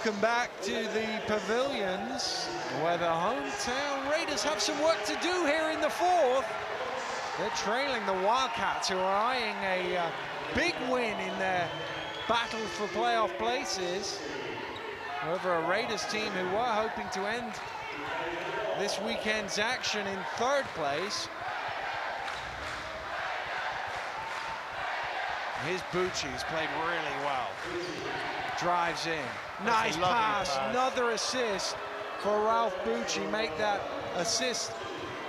Welcome back to the pavilions, where the hometown Raiders have some work to do here in the fourth. They're trailing the Wildcats, who are eyeing a big win in their battle for playoff places over a Raiders team who were hoping to end this weekend's action in third place. Here's Bucci, who's played really well. Drives in. Nice pass, another assist for Ralph Bucci. Make that assist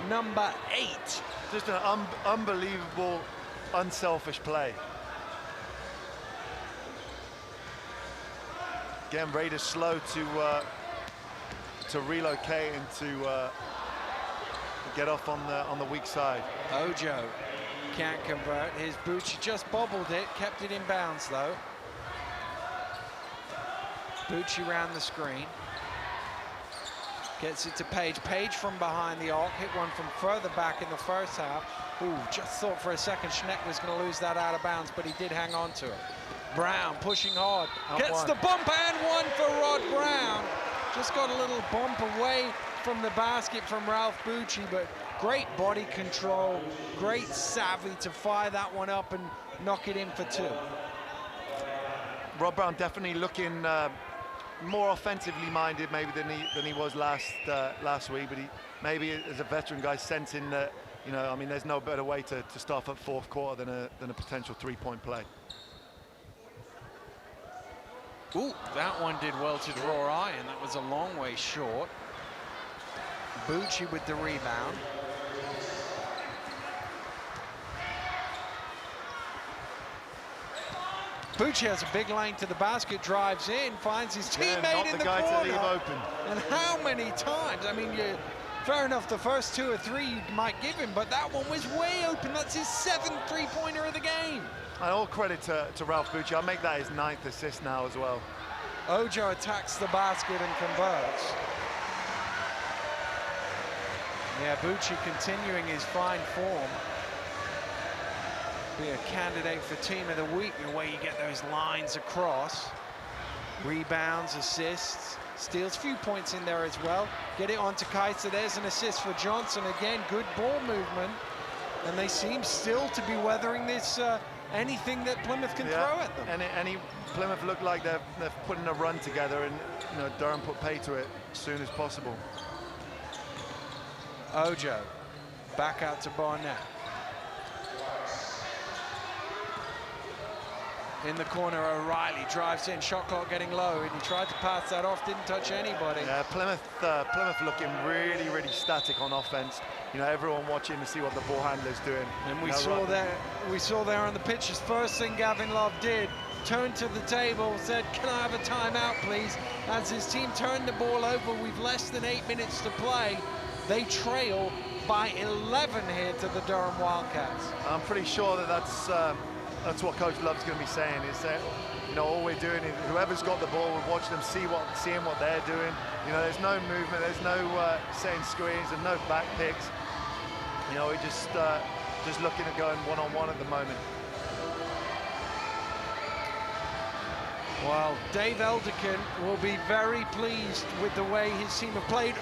number 8. Just an unbelievable, unselfish play. Again, Raiders slow to relocate and to get off on the weak side. Ojo can't convert. His Bucci just bobbled it, kept it in bounds though. Bucci round the screen. Gets it to Page. Page from behind the arc, hit one from further back in the first half. Ooh, just thought for a second Schneck was going to lose that out of bounds, but he did hang on to it. Brown pushing hard, gets the bump and one for Rod Brown. Just got a little bump away from the basket from Ralph Bucci, but great body control, great savvy to fire that one up and knock it in for 2. Rod Brown definitely looking more offensively minded maybe than he was last week, but he maybe as a veteran guy sensing that, you know, I mean, there's no better way to start up fourth quarter than a potential 3-point play. Ooh, that one did well to draw eye, and that was a long way short. Bucci with the rebound. Bucci has a big lane to the basket, drives in, finds his teammate in the corner. To leave open. And how many times? I mean, fair enough, the first 2 or 3 you might give him, but that one was way open. That's his 7th three-pointer of the game. And all credit to Ralph Bucci. I'll make that his 9th assist now as well. Ojo attacks the basket and converts. Yeah, Bucci continuing his fine form. Be a candidate for team of the week, the way you get those lines across. Rebounds, assists, steals, few points in there as well. Get it onto Kaiser. There's an assist for Johnson. Again, good ball movement. And they seem still to be weathering this anything that Plymouth can throw at them. And Plymouth look like they're putting a run together, and you know, Durham put pay to it as soon as possible. Ojo back out to Barnett. In the corner, O'Reilly drives in, shot clock getting low, and he tried to pass that off, didn't touch anybody. Yeah, Plymouth looking really, really static on offense. You know, everyone watching to see what the ball handler's doing. And we saw there on the pitch, the first thing Gavin Love did, turned to the table, said, "Can I have a timeout, please?" As his team turned the ball over with less than 8 minutes to play, they trail by 11 here to the Durham Wildcats. I'm pretty sure that's what Coach Love's going to be saying, is that, you know, all we're doing is whoever's got the ball, we'll watch them, seeing what they're doing. You know, there's no movement, there's no setting screens, and no back picks. You know, we're just looking at going one-on-one at the moment. Well, Dave Elderkin will be very pleased with the way his team have played.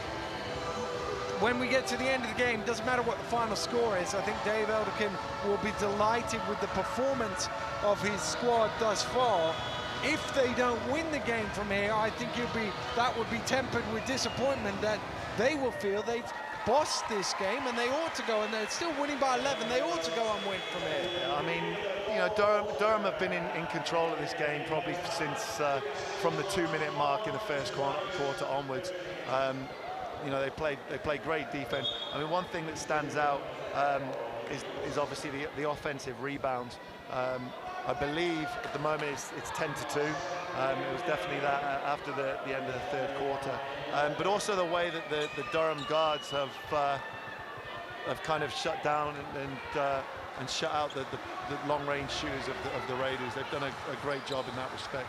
When we get to the end of the game, doesn't matter what the final score is, I think Dave Elderkin will be delighted with the performance of his squad thus far. If they don't win the game from here, I think that would be tempered with disappointment, that they will feel they've bossed this game and they ought to go, and they're still winning by 11, they ought to go and win from here. Yeah, I mean, you know, Durham have been in control of this game probably since from the 2-minute mark in the first quarter onwards. You know, they play great defense. I mean, one thing that stands out is obviously the offensive rebounds. I believe at the moment it's 10-2. It was definitely that after the end of the third quarter. But also the way that the Durham guards have kind of shut down and shut out the long-range shooters of the Raiders. They've done a great job in that respect.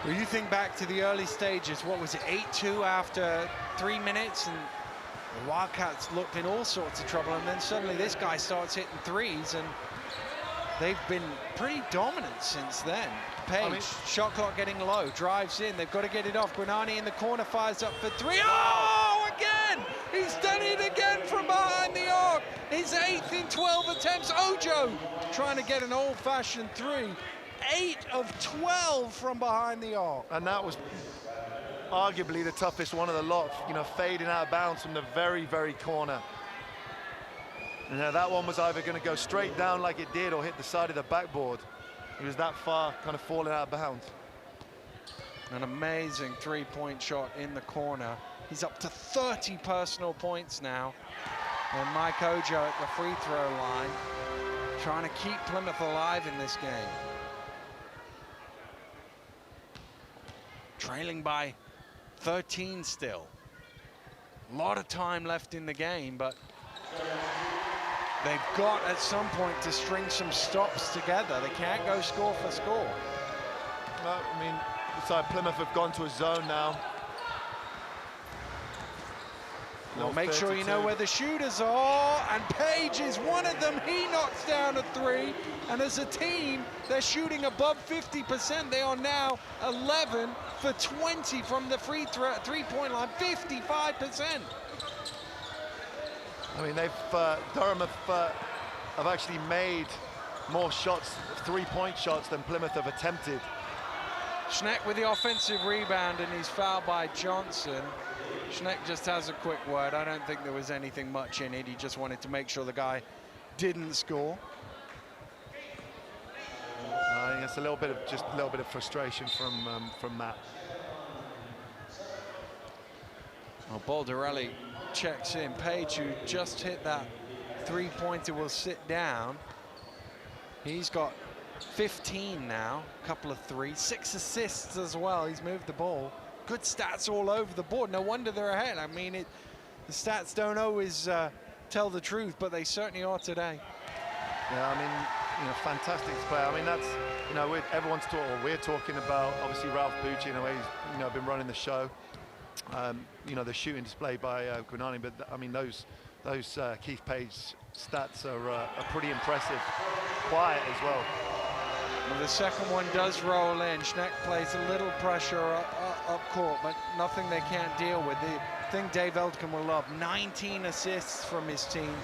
Well, you think back to the early stages, what was it, 8-2 after 3 minutes, and the Wildcats looked in all sorts of trouble, and then suddenly this guy starts hitting threes, and they've been pretty dominant since then. Page, shot clock getting low, drives in, they've got to get it off. Granani in the corner, fires up for three. Oh, again! He's done it again from behind the arc. His 8th in 12 attempts. Ojo trying to get an old-fashioned three. 8 of 12 from behind the arc. And that was arguably the toughest one of the lot, you know, fading out of bounds from the very, very corner. You know, that one was either going to go straight down like it did or hit the side of the backboard. He was that far, kind of falling out of bounds. An amazing three-point shot in the corner. He's up to 30 personal points now. And Mike Ojo at the free throw line, trying to keep Plymouth alive in this game. Trailing by 13 still. A lot of time left in the game, but they've got at some point to string some stops together. They can't go score for score. No, I mean, so Plymouth have gone to a zone now. Well, make sure you know where the shooters are, and Page is one of them. He knocks down a three, and as a team, they're shooting above 50%. They are now 11 for 20 from the three-point line, 55%. I mean, Durham have actually made more shots, three-point shots, than Plymouth have attempted. Schneck with the offensive rebound, and he's fouled by Johnson. Schneck just has a quick word. I don't think there was anything much in it. He just wanted to make sure the guy didn't score. I think it's a little bit of frustration from Matt. Well, Baldarelli checks in. Page, who just hit that three-pointer, will sit down. He's got 15 now, a couple of threes, 6 assists as well. He's moved the ball. Good stats all over the board. No wonder they're ahead. I mean, the stats don't always tell the truth, but they certainly are today. Yeah, I mean, you know, fantastic play. I mean, that's, you know, we're talking about obviously Ralph Bucci in a way. He's, you know, been running the show. You know, the shooting display by Granani, but I mean, those Keith Page stats are pretty impressive. Quiet as well. Well, the second one does roll in. Schneck plays a little pressure up court, but nothing they can't deal with. The thing Dave Eldkin will love, 19 assists from his team,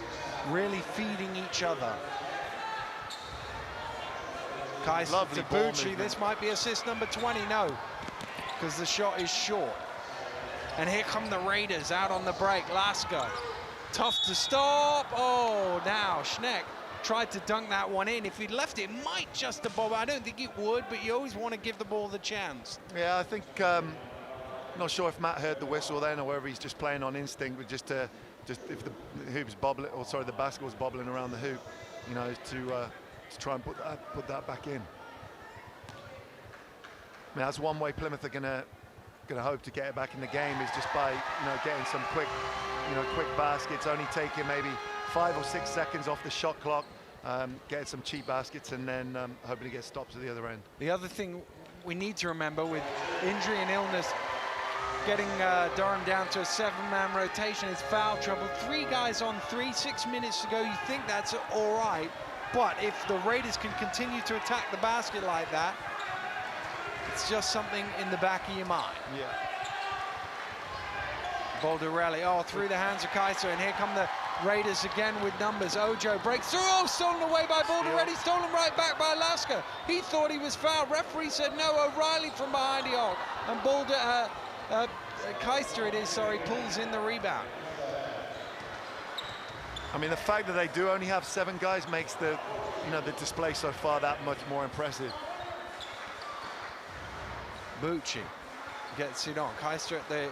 really feeding each other. Kaiser to Bucci. This might be assist number 20. No, because the shot is short. And here come the Raiders out on the break. Lasker, tough to stop. Oh, now Schneck tried to dunk that one in. If he'd left it, might just have bobbed. I don't think it would, but you always want to give the ball the chance. Yeah, I think, not sure if Matt heard the whistle then or whether he's just playing on instinct, but just if the hoop's bobbling, or sorry, the basketball's bobbling around the hoop, you know, to try and put that back in. I mean, that's one way Plymouth are gonna hope to get it back in the game, is just by, you know, getting some quick baskets, only taking maybe 5 or 6 seconds off the shot clock, getting some cheap baskets, and then hoping to get stops at the other end. The other thing we need to remember, with injury and illness, getting Durham down to a 7-man rotation is foul trouble. 3 guys on 3, 6 minutes to go. You think that's all right, but if the Raiders can continue to attack the basket like that, it's just something in the back of your mind. Yeah. Baldarelli, oh, through the hands of Kaiser, and here come the Raiders again with numbers. Ojo breaks through, oh, stolen away by Baldarelli, stolen right back by Lasker. He thought he was fouled. Referee said no. O'Reilly from behind the arc, and Kaiser, it is, sorry, pulls in the rebound. I mean, the fact that they do only have 7 guys makes the display so far that much more impressive. Bucci gets it on. Kaiser at the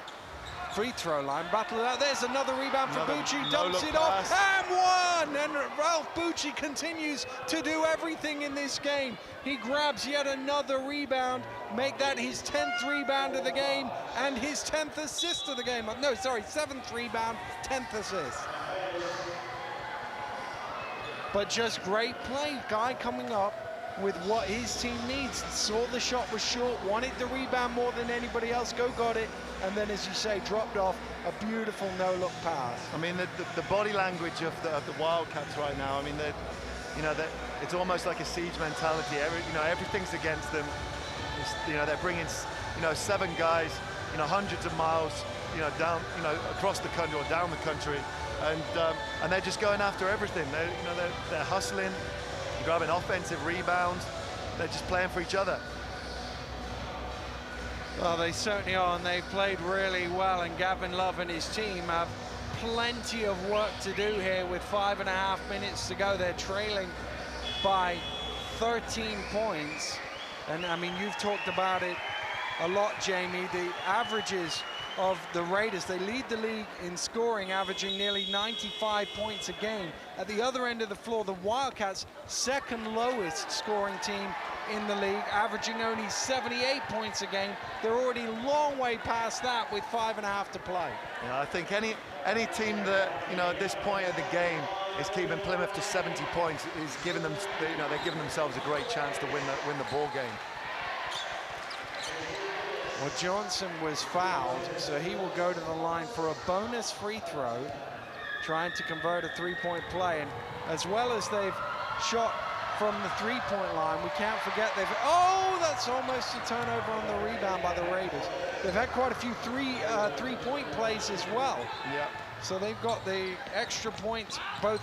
free throw line, battle it out. There's another rebound for Bucci, dumps it off, and one! And Ralph Bucci continues to do everything in this game. He grabs yet another rebound, make that his 10th rebound of the game, and his 10th assist of the game. No, sorry, 7th rebound, 10th assist. But just great play, guy coming up with what his team needs. Saw the shot was short, wanted the rebound more than anybody else, got it, and then, as you say, dropped off a beautiful no-look pass. I mean, the body language of the Wildcats right now, I mean, you know, that it's almost like a siege mentality. Everything's against them. They're bringing, 7 guys, hundreds of miles, down, across the country or down the country, and they're just going after everything. They're hustling, grabbing offensive rebounds. They're just playing for each other. Well, they certainly are, and they've played really well, and Gavin Love and his team have plenty of work to do here with 5.5 minutes to go. They're trailing by 13 points, and I mean, you've talked about it a lot, Jamie. The averages of the Raiders, they lead the league in scoring, averaging nearly 95 points a game. At the other end of the floor, the Wildcats, second lowest scoring team in the league, averaging only 78 points a game. They're already a long way past that with 5.5 to play. I think any team that, at this point of the game is keeping Plymouth to 70 points is giving them, they're giving themselves a great chance to win the ball game. Well, Johnson was fouled, so he will go to the line for a bonus free throw, trying to convert a 3-point play. And as well as they've shot from the 3-point line, we can't forget that's almost a turnover on the rebound by the Raiders. They've had quite a few three-point plays as well. Yeah. So they've got the extra points both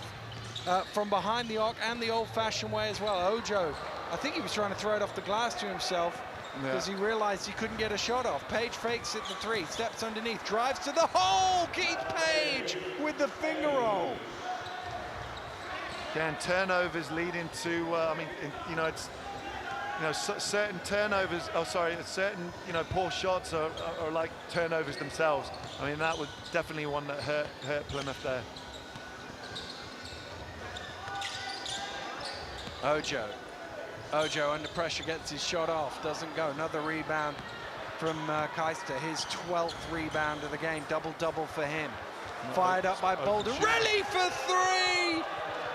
from behind the arc and the old-fashioned way as well. Ojo, I think he was trying to throw it off the glass to himself, because he realized he couldn't get a shot off. Page fakes it the 3, steps underneath, drives to the hole. Keith Page with the finger roll. Again, turnovers leading to, certain turnovers, certain, poor shots are like turnovers themselves. I mean, that was definitely one that hurt Plymouth there. Ojo under pressure, gets his shot off, doesn't go. Another rebound from Keister, his 12th rebound of the game, double-double for him. Fired up by Boulder, Relly for 3!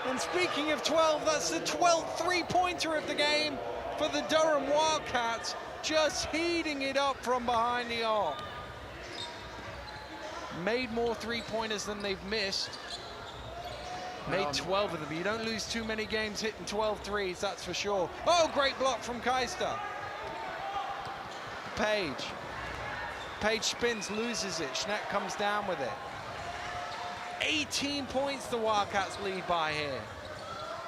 And speaking of 12, that's the 12th three-pointer of the game for the Durham Wildcats, just heating it up from behind the arc. Made more three-pointers than they've missed. Made 12 of them. You don't lose too many games hitting 12 threes, that's for sure. Oh, great block from Keister. Page spins, loses it. Schneck comes down with it. 18 points the Wildcats lead by here.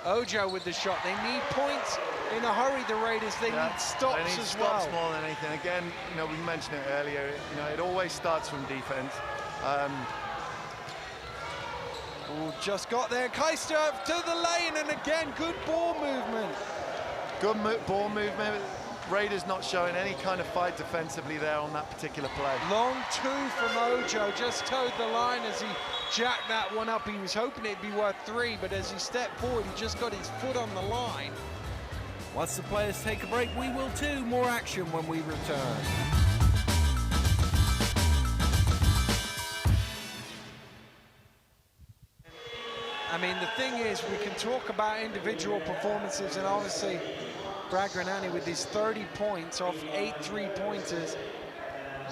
Ojo with the shot. They need points in a hurry, the Raiders. They need stops they need as stops well. more than anything. Again, we mentioned it earlier, it always starts from defense. Just got there, Keister to the lane, and again, good ball movement. Good ball movement. Raiders not showing any kind of fight defensively there on that particular play. Long 2 from Ojo, just towed the line as he jacked that one up. He was hoping it'd be worth 3, but as he stepped forward, he just got his foot on the line. Once the players take a break, we will too. More action when we return. I mean, the thing is, we can talk about individual performances, and obviously Brad Granani with his 30 points off 8 3-pointers.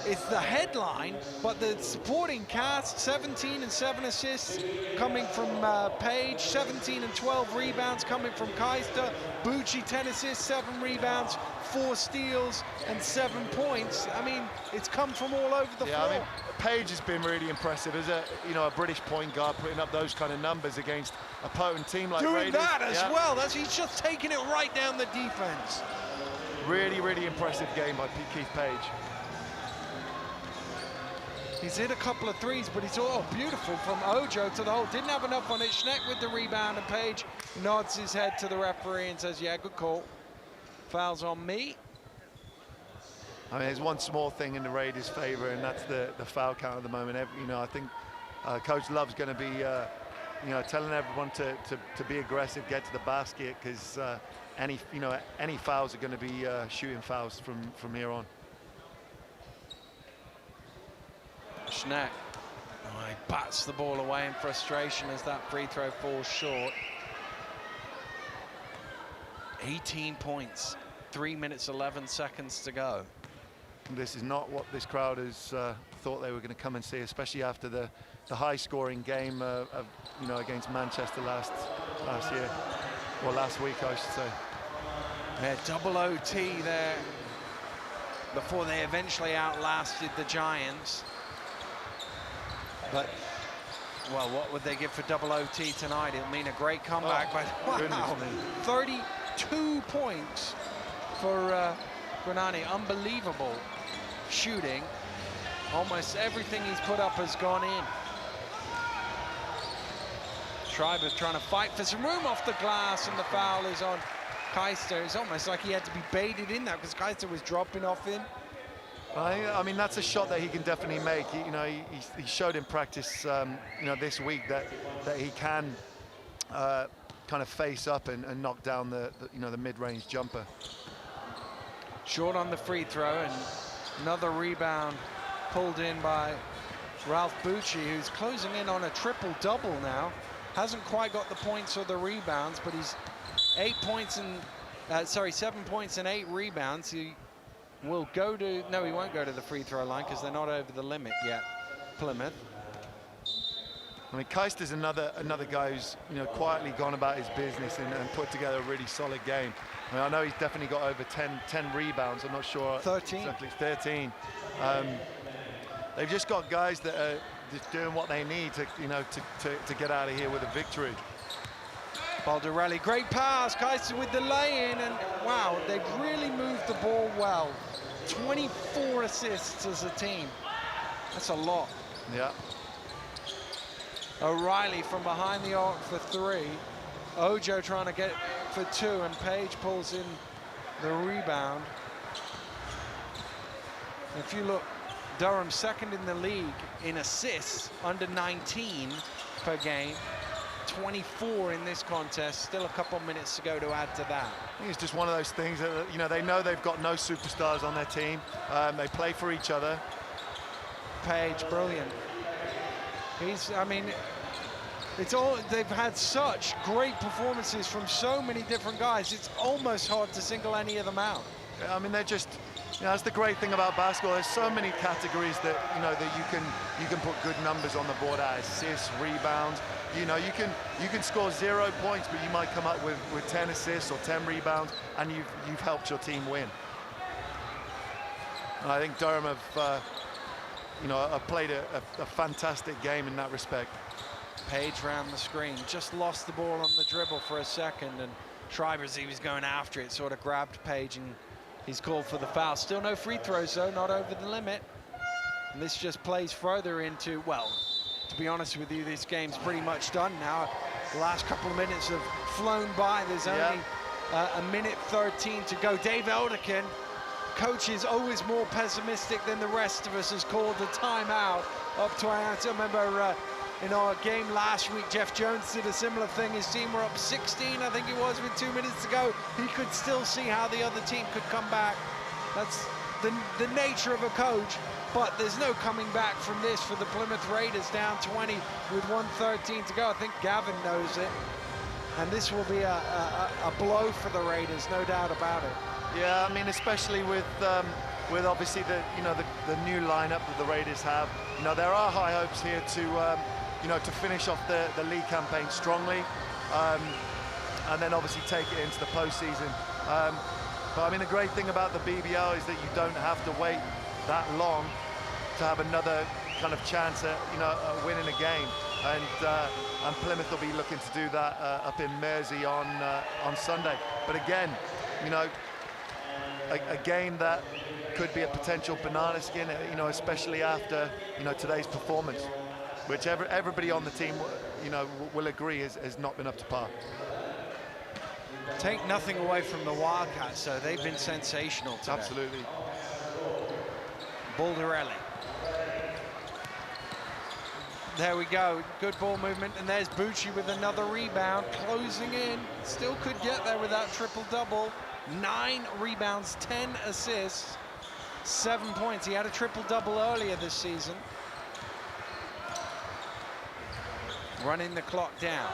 It's the headline, but the supporting cast, 17 and 7 assists coming from Page, 17 and 12 rebounds coming from Keister, Bucci 10 assists, 7 rebounds, 4 steals and 7 points. I mean, it's come from all over the floor. I mean, Page has been really impressive as a British point guard, putting up those kind of numbers against a potent team like Raiders. Doing that as well. He's just taking it right down the defense. Really, really impressive game by Keith Page. He's hit a couple of threes, but he's all beautiful from Ojo to the hole. Didn't have enough on it. Schneck with the rebound, and Page nods his head to the referee and says, yeah, good call. Foul's on me. I mean, there's one small thing in the Raiders' favor, and that's the foul count at the moment. I think Coach Love's going to be, telling everyone to be aggressive, get to the basket, because any fouls are going to be shooting fouls from here on. Schneck, he bats the ball away in frustration as that free throw falls short. 18 points, 3 minutes, 11 seconds to go. This is not what this crowd has thought they were going to come and see, especially after the high-scoring game against Manchester last year. Or last week, I should say. Yeah, double OT there before they eventually outlasted the Giants. But, well, what would they give for double OT tonight? It'll mean a great comeback, but wow, 32 points for Granani. Unbelievable shooting. Almost everything he's put up has gone in. Schreiber trying to fight for some room off the glass, and the foul is on Keister. It's almost like he had to be baited in there because Keister was dropping off him. I mean, that's a shot that he can definitely make. He showed in practice, this week that he can kind of face up and knock down the mid-range jumper. Short on the free throw, and another rebound pulled in by Ralph Bucci, who's closing in on a triple-double now. Hasn't quite got the points or the rebounds, but he's 7 points and 8 rebounds. He will go to, no, he won't go to the free throw line because they're not over the limit yet, Plymouth. I mean, Keister's another guy who's quietly gone about his business and put together a really solid game. I mean, I know he's definitely got over 10 rebounds. I'm not sure 13. Exactly, 13. They've just got guys that are just doing what they need to get out of here with a victory. Baldarelli, great pass. Keister with the lay-in, and wow, they've really moved the ball well. 24 assists as a team. That's a lot. Yeah. O'Reilly from behind the arc for 3. Ojo trying to get for 2, and Page pulls in the rebound. If you look, Durham second in the league in assists, under 19 per game. 24 in this contest, still a couple minutes to go to add to that. I think it's just one of those things that, they know they've got no superstars on their team. They play for each other. Page, brilliant. They've had such great performances from so many different guys. It's almost hard to single any of them out. I mean, they're just, that's the great thing about basketball. There's so many categories that, that you can put good numbers on the board at: assists, rebounds. You can score 0 points, but you might come up with 10 assists or 10 rebounds, and you've helped your team win. And I think Durham have played a fantastic game in that respect. Page round the screen, just lost the ball on the dribble for a second, and Schreiber, as he was going after it, sort of grabbed Page, and he's called for the foul. Still no free throws, though, not over the limit. And this just plays further into, well, to be honest with you, this game's pretty much done now. The last couple of minutes have flown by. There's only a minute 13 to go. Dave Elderkin, coach, is always more pessimistic than the rest of us, has called a timeout up to I remember in our game last week, Jeff Jones did a similar thing. His team were up 16, I think it was, with 2 minutes to go. He could still see how the other team could come back. That's the nature of a coach, but there's no coming back from this for the Plymouth Raiders, down 20 with 1:13 to go. I think Gavin knows it, and this will be a blow for the Raiders, no doubt about it. Yeah, I mean, especially with obviously the new lineup that the Raiders have. There are high hopes here to finish off the league campaign strongly, and then obviously take it into the postseason. But I mean, the great thing about the BBL is that you don't have to wait that long to have another kind of chance at winning a game, and Plymouth will be looking to do that up in Mersey on Sunday. But again, a game that could be a potential banana skin, especially after today's performance, which everybody on the team will agree has not been up to par. Take nothing away from the Wildcats, so they've been sensational today. Absolutely. Baldarelli. There we go, good ball movement, and there's Bucci with another rebound, closing in. Still could get there with that triple-double. 9 rebounds, 10 assists, 7 points. He had a triple-double earlier this season. Running the clock down.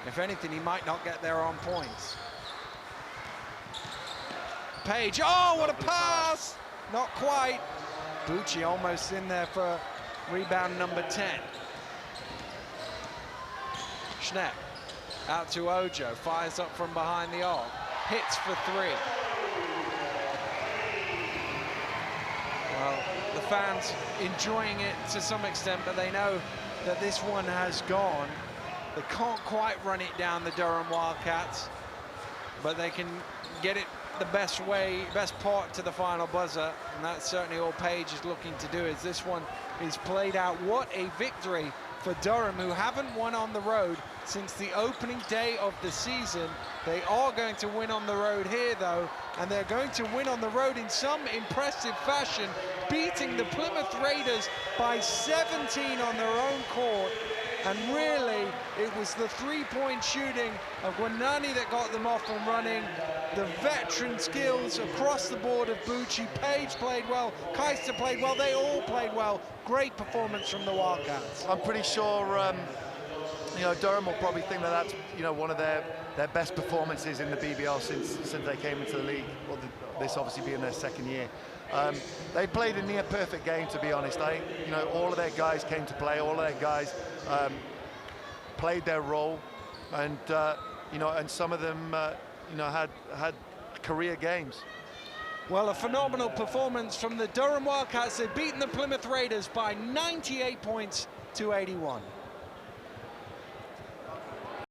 If anything, he might not get there on points. Page, oh, what a pass! Not quite. Bucci almost in there for rebound number 10. Schneck Out to Ojo, fires up from behind the arc, hits for 3. Well, the fans enjoying it to some extent, but they know that this one has gone. They can't quite run it down, the Durham Wildcats, but they can get it the best part to the final buzzer, and that's certainly all Page is looking to do as this one is played out. What a victory for Durham, who haven't won on the road since the opening day of the season. They are going to win on the road here, though, and they're going to win on the road in some impressive fashion, beating the Plymouth Raiders by 17 on their own court. And really, it was the three-point shooting of Guanani that got them off and running. The veteran skills across the board of Bucci. Page played well, Keister played well, they all played well. Great performance from the Wildcats. I'm pretty sure, you know, Durham will probably think that that's, you know, one of their best performances in the BBL since they came into the league. Well, this obviously being their second year. They played a near perfect game, to be honest. You know, all of their guys came to play. All of their guys played their role, and you know, and some of them, you know, had career games. Well, a phenomenal performance from the Durham Wildcats. They've beaten the Plymouth Raiders by 98 points to 81.